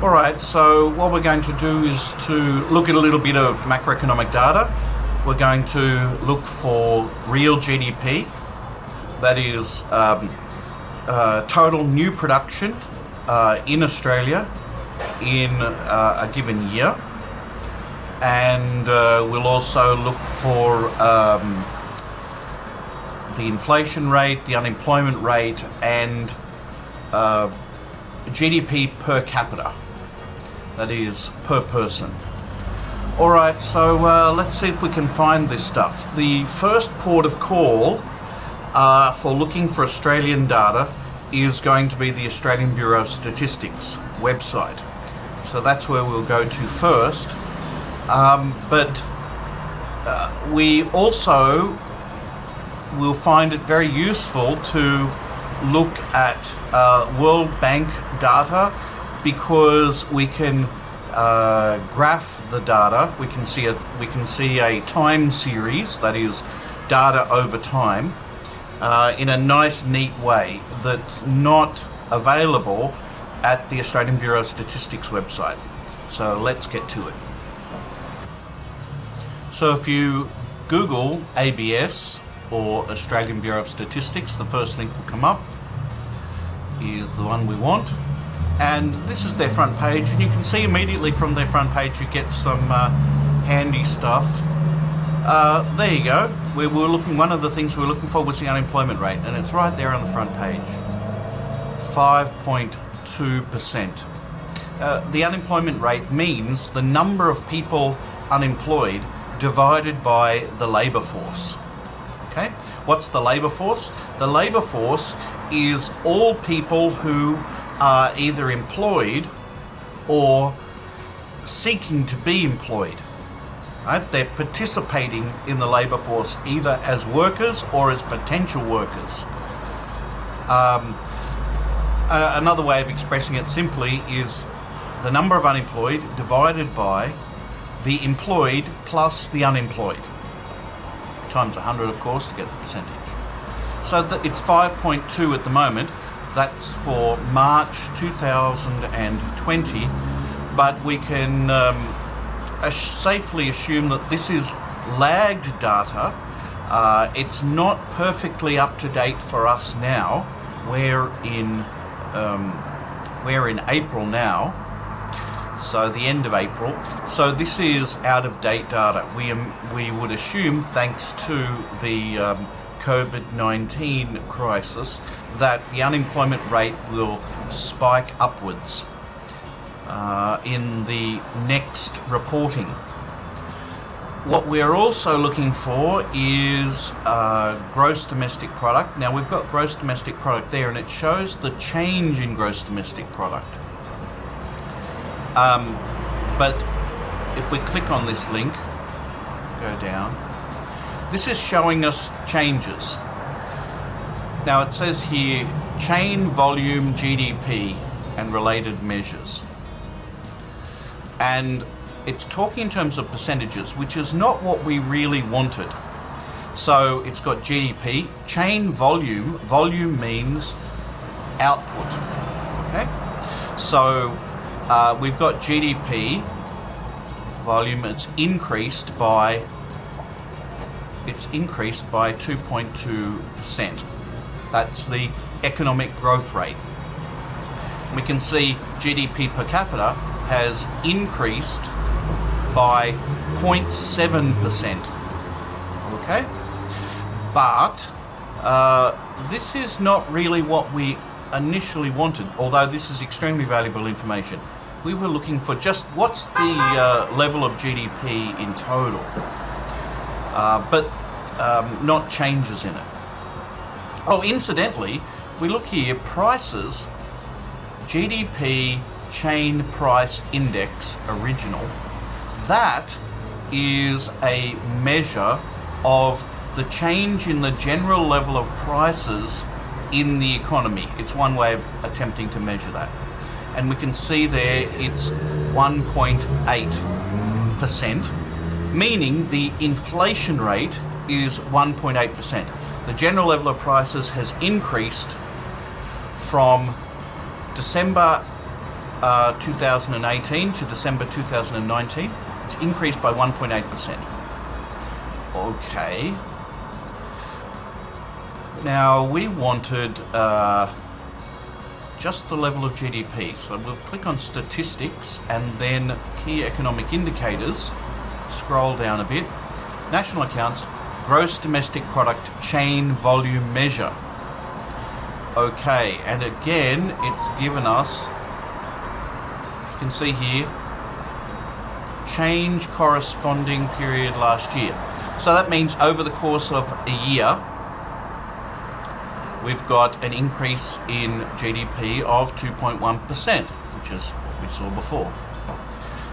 Alright, so what we're going to do is to look at a little bit of macroeconomic data. We're going to look for real GDP, that is total new production in Australia in a given year. And we'll also look for the inflation rate, the unemployment rate, and GDP per capita, that is per person. Alright, so let's see if we can find this stuff. The first port of call for looking for Australian data is going to be the Australian Bureau of Statistics website. So that's where we'll go to first. But we also will find it very useful to look at World Bank data, because we can graph the data. We can see a time series, that is data over time, in a nice, neat way that's not available at the Australian Bureau of Statistics website. So let's get to it. So if you Google ABS or Australian Bureau of Statistics, the first link will come up, is the one we want. And this is their front page, and you can see immediately from their front page you get some handy stuff. There you go. One of the things we were looking for was the unemployment rate, and it's right there on the front page. 5.2%. The unemployment rate means the number of people unemployed divided by the labour force. Okay? What's the labour force? The labour force is all people who are either employed or seeking to be employed. Right? They're participating in the labour force either as workers or as potential workers. Another way of expressing it simply is the number of unemployed divided by the employed plus the unemployed, times 100, of course, to get the percentage. So it's 5.2 at the moment. That's for March 2020, but we can safely assume that this is lagged data. It's not perfectly up to date for us now. We're in April now, so the end of April. So this is out of date data. We would assume, thanks to the COVID-19 crisis, that the unemployment rate will spike upwards in the next reporting. What we're also looking for is gross domestic product. Now we've got gross domestic product there, and it shows the change in gross domestic product. But if we click on this link, go down, this is showing us changes. Now it says here, chain volume GDP and related measures. And it's talking in terms of percentages, which is not what we really wanted. So it's got GDP, chain volume. Volume means output. Okay? So we've got GDP volume. It's increased by 2.2%. That's the economic growth rate. We can see GDP per capita has increased by 0.7%. Okay? But this is not really what we initially wanted, although this is extremely valuable information. We were looking for just what's the level of GDP in total, but not changes in it. Oh, incidentally, if we look here, prices, GDP Chain Price Index original, that is a measure of the change in the general level of prices in the economy. It's one way of attempting to measure that. And we can see there it's 1.8%, meaning the inflation rate is 1.8%. The general level of prices has increased from December 2018 to December 2019, it's increased by 1.8%. Okay. Now we wanted just the level of GDP. So we'll click on statistics and then key economic indicators. Scroll down a bit. National accounts, gross domestic product chain volume measure. Okay, and again, it's given us, you can see here, change corresponding period last year. So that means over the course of a year, we've got an increase in GDP of 2.1%, which is what we saw before.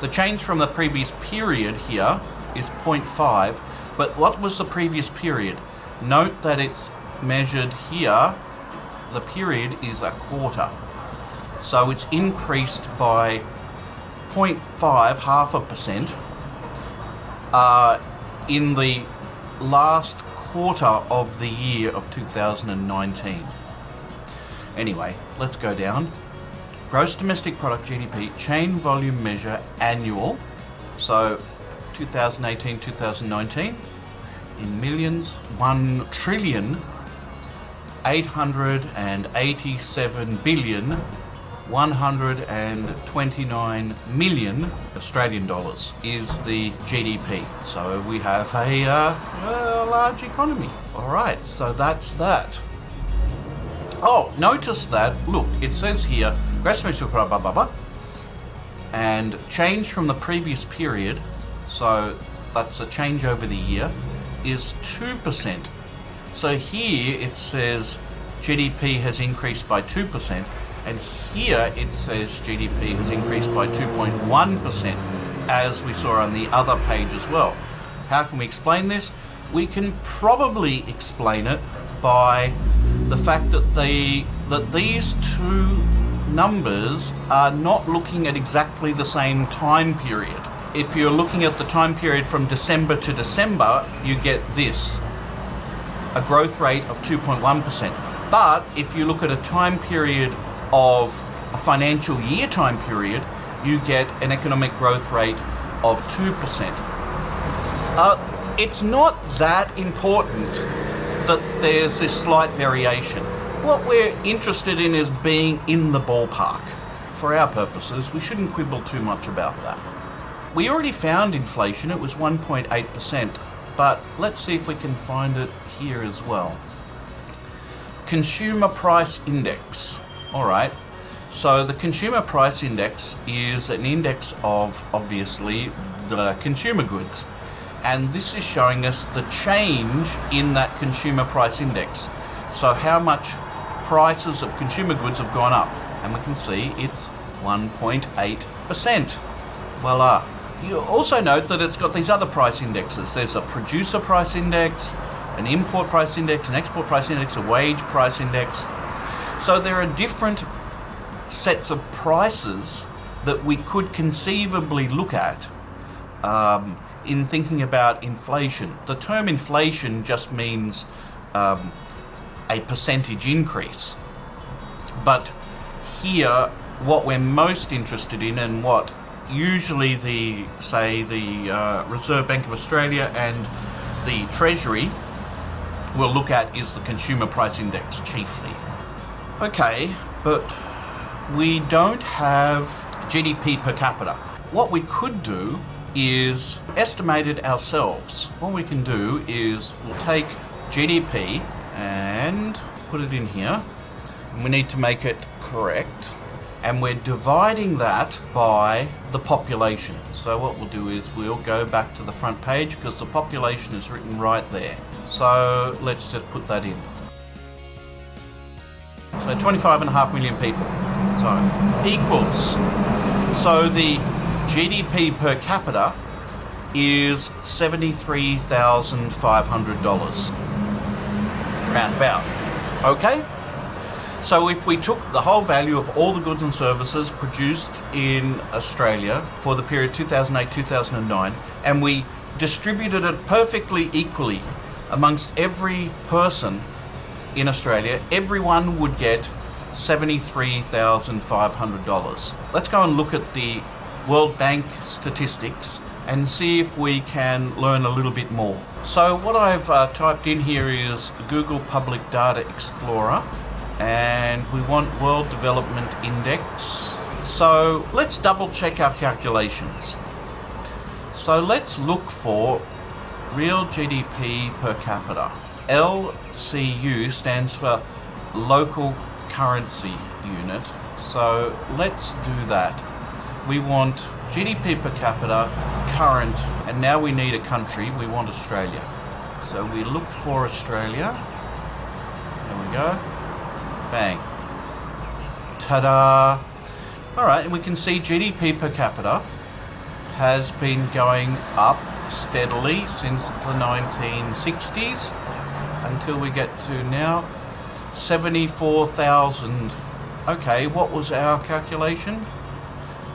The change from the previous period here is 0.5, but what was the previous period? Note that it's measured here, the period is a quarter. So it's increased by 0.5, half a percent, in the last quarter of the year of 2019. Anyway, let's go down. Gross domestic product GDP chain volume measure annual. So 2018-2019 in millions, 1,887,129 million Australian dollars is the GDP. So we have a large economy. All right, so that's that. Oh, notice that, look, it says here, gross domestic product, blah, blah, blah, and change from the previous period, so that's a change over the year, is 2%. So here it says GDP has increased by 2%, and here it says GDP has increased by 2.1%, as we saw on the other page as well. How can we explain this? We can probably explain it by the fact that these two numbers are not looking at exactly the same time period. If you're looking at the time period from December to December, you get this, a growth rate of 2.1%. But if you look at a time period of a financial year time period, you get an economic growth rate of 2%. It's not that important that there's this slight variation. What we're interested in is being in the ballpark. For our purposes, we shouldn't quibble too much about that. We already found inflation, it was 1.8%, but let's see if we can find it here as well. Consumer Price Index. All right, so the Consumer Price Index is an index of, obviously, the consumer goods. And this is showing us the change in that Consumer Price Index. So how much prices of consumer goods have gone up. And we can see it's 1.8%. Voila. You also note that it's got these other price indexes. There's a producer price index, an import price index, an export price index, a wage price index. So there are different sets of prices that we could conceivably look at in thinking about inflation. The term inflation just means a percentage increase. But here, what we're most interested in, and what usually the Reserve Bank of Australia and the Treasury will look at, is the Consumer Price Index chiefly. Okay, but we don't have GDP per capita. What we could do is estimate it ourselves. What we can do is we'll take GDP and put it in here. And we need to make it correct. And we're dividing that by the population. So what we'll do is we'll go back to the front page because the population is written right there. So let's just put that in. So 25.5 million people. So equals. So the GDP per capita is $73,500. Roundabout. Okay? So if we took the whole value of all the goods and services produced in Australia for the period 2008-2009, and we distributed it perfectly equally amongst every person in Australia, everyone would get $73,500. Let's go and look at the World Bank statistics and see if we can learn a little bit more. So what I've typed in here is Google Public Data Explorer, and we want World Development Index. So let's double check our calculations. So let's look for real GDP per capita. LCU stands for local currency unit. So let's do that. We want GDP per capita, current, and now we need a country. We want Australia. So we look for Australia. There we go. Bang. Ta-da. All right, and we can see GDP per capita has been going up steadily since the 1960s until we get to now 74,000. Okay, what was our calculation?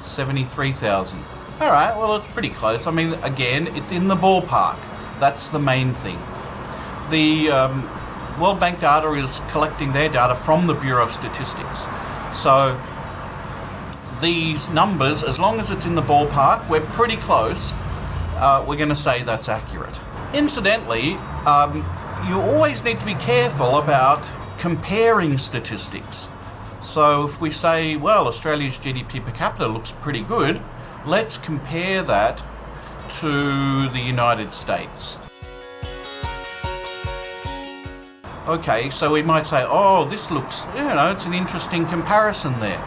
73,000. All right, well, it's pretty close. I mean, again, it's in the ballpark. That's the main thing. The World Bank data is collecting their data from the Bureau of Statistics. So these numbers, as long as it's in the ballpark, we're pretty close. We're going to say that's accurate. Incidentally, you always need to be careful about comparing statistics. So if we say, well, Australia's GDP per capita looks pretty good, let's compare that to the United States. Okay, so we might say, oh, this looks, it's an interesting comparison there.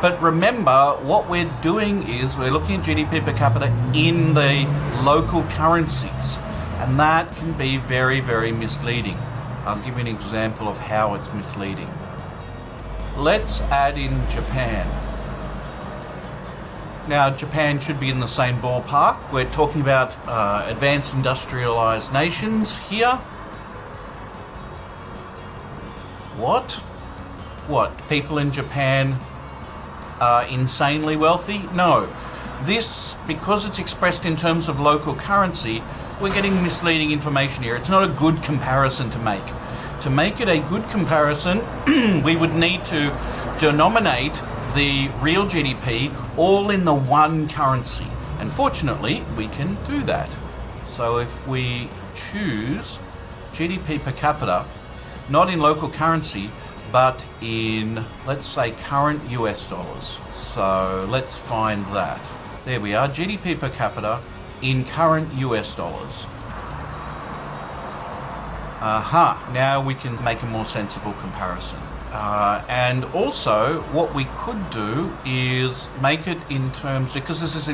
But remember, what we're doing is we're looking at GDP per capita in the local currencies, and that can be very, very misleading. I'll give you an example of how it's misleading. Let's add in Japan. Now, Japan should be in the same ballpark. We're talking about advanced industrialized nations here. What? People in Japan are insanely wealthy? No. This, because it's expressed in terms of local currency, we're getting misleading information here. It's not a good comparison to make. To make it a good comparison, we would need to denominate the real GDP all in the one currency. And fortunately, we can do that. So if we choose GDP per capita, not in local currency, but in, let's say, current US dollars. So let's find that. There we are, GDP per capita in current US dollars. Now we can make a more sensible comparison. And also, what we could do is make it in terms, because this is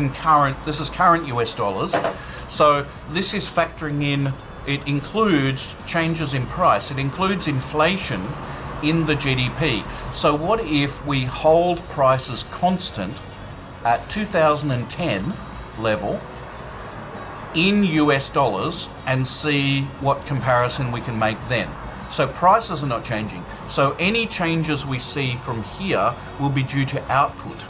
current US dollars. So this is factoring in, it includes changes in price. It includes inflation in the GDP. So what if we hold prices constant at 2010 level in US dollars and see what comparison we can make then? So prices are not changing. So any changes we see from here will be due to output.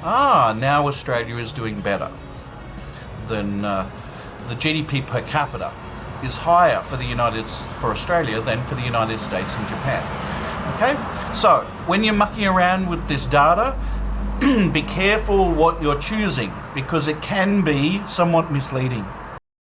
Now Australia is doing better. Then the GDP per capita is higher for Australia than for the United States and Japan. Okay, so when you're mucking around with this data, be careful what you're choosing, because it can be somewhat misleading.